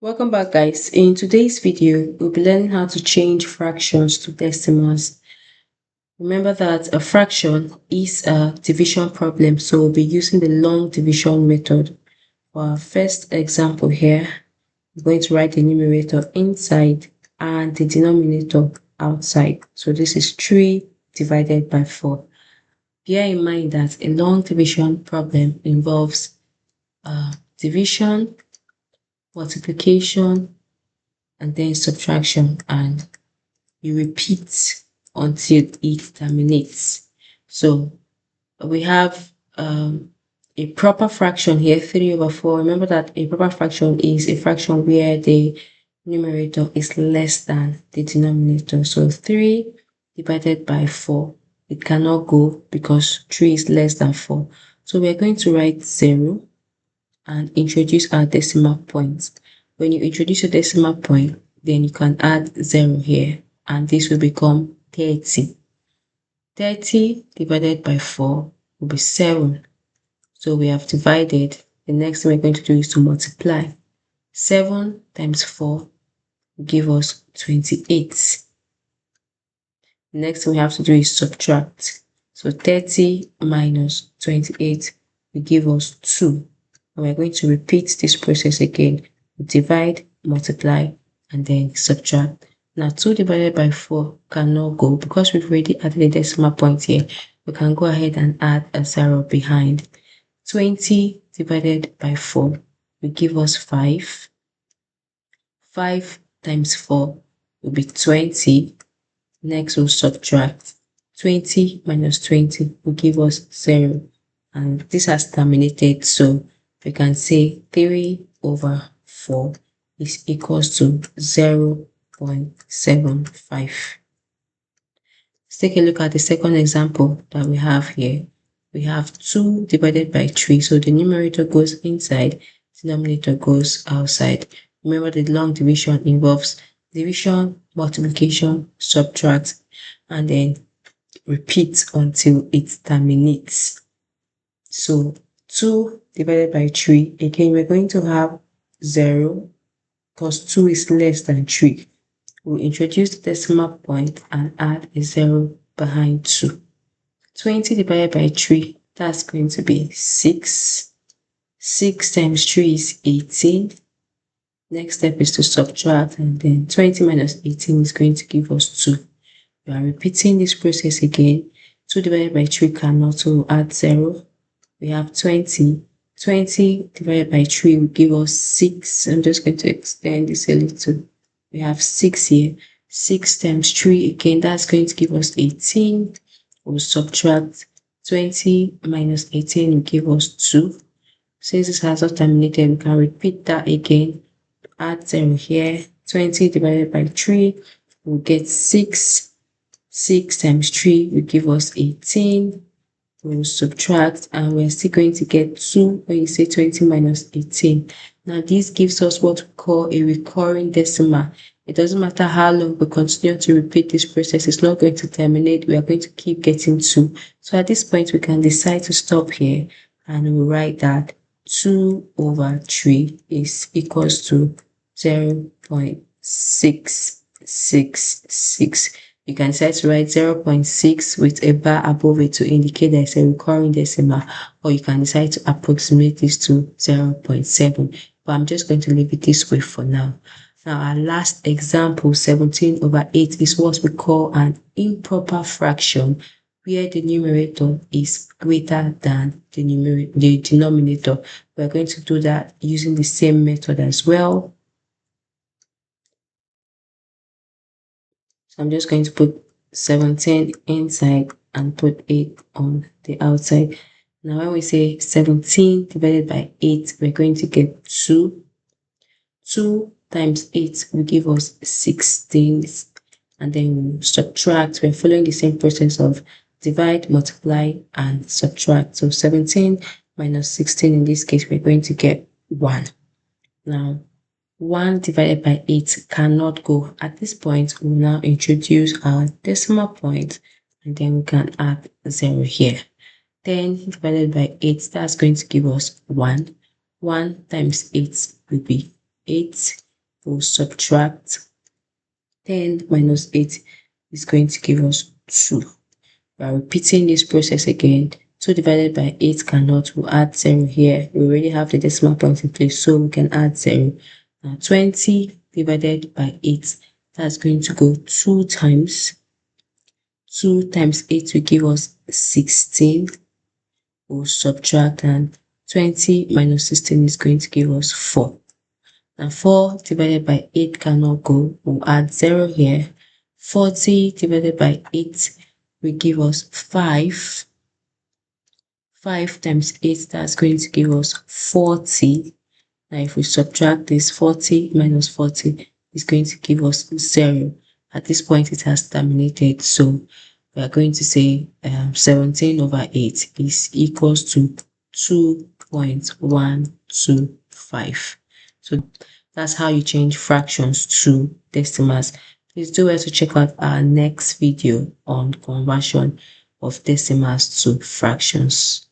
Welcome back, guys. In today's video, we'll be learning how to change fractions to decimals. Remember that a fraction is a division problem, so we'll be using the long division method. For our first example here, we're going to write the numerator inside and the denominator outside. So this is 3 divided by 4. Bear in mind that a long division problem involves division, multiplication, and then subtraction, and you repeat until it terminates. So we have a proper fraction here, 3 over 4. Remember that a proper fraction is a fraction where the numerator is less than the denominator. So 3 divided by 4, it cannot go because 3 is less than 4. So we're going to write 0 and introduce our decimal point. When you introduce a decimal point, then you can add 0 here, and this will become 30. 30 divided by 4 will be 7. So we have divided. The next thing we're going to do is to multiply. 7 times 4 will give us 28. The next thing we have to do is subtract. So 30 minus 28 will give us 2. And we're going to repeat this process again. Divide, multiply, and then subtract. Now 2 divided by 4 cannot go because we've already added a decimal point here. We can go ahead and add a 0 behind. 20 divided by 4 will give us 5. 5 times 4 will be 20. Next we'll subtract. 20 minus 20 will give us 0. And this has terminated, so we can say 3 over 4 is equals to 0.75. Let's take a look at the second example that we have here. We have 2 divided by 3, so the numerator goes inside, denominator goes outside. Remember, the long division involves division, multiplication, subtract, and then repeat until it terminates. So 2 divided by 3, again, we're going to have 0 because 2 is less than 3. We'll introduce the decimal point and add a 0 behind 2. 20 divided by 3, that's going to be 6. 6 times 3 is 18. Next step is to subtract, and then 20 minus 18 is going to give us 2. We are repeating this process again. 2 divided by 3 cannot, so we'll add 0. We have 20. 20 divided by 3 will give us 6. I'm just going to extend this a little. We have 6 here. 6 times 3, again, that's going to give us 18. We'll subtract. 20 minus 18 will give us 2. Since this has not terminated, we can repeat that again. Add 0 here. 20 divided by 3 will get 6. 6 times 3 will give us 18. We'll subtract, and we're still going to get 2 when you say 20 minus 18. Now this gives us what we call a recurring decimal. It doesn't matter how long we continue to repeat this process, it's not going to terminate. We are going to keep getting 2. So at this point, we can decide to stop here, and we'll write that 2 over 3 is equals to 0.666. You can decide to write 0.6 with a bar above it to indicate that it's a recurring decimal, or you can decide to approximate this to 0.7. But I'm just going to leave it this way for now. Now, our last example, 17 over 8, is what we call an improper fraction, where the numerator is greater than the denominator. We're going to do that using the same method as well. So I'm just going to put 17 inside and put 8 on the outside. Now when we say 17 divided by 8, we're going to get 2. 2 times 8 will give us 16. And then we'll subtract. We're following the same process of divide, multiply, and subtract. So 17 minus 16, in this case, we're going to get 1. Now, 1 divided by 8 cannot go. At this point, we'll now introduce our decimal point, and then we can add 0 here. 10 divided by 8, that's going to give us 1. 1 times 8 will be 8. we'll subtract 10 minus 8 is going to give us 2. We are repeating this process again. 2 divided by 8 cannot. We'll add 0 here. We already have the decimal point in place, so we can add 0. Now 20 divided by 8, that's going to go 2 times. 2 times 8 will give us 16. We'll subtract, and 20 minus 16 is going to give us 4. Now 4 divided by 8 cannot go. We'll add 0 here. 40 divided by 8 will give us 5. 5 times 8, that's going to give us 40. Now if we subtract this, 40 minus 40 is going to give us 0. At this point it has terminated, so we are going to say 17 over 8 is equals to 2.125. So that's how you change fractions to decimals. Please do well to check out our next video on conversion of decimals to fractions.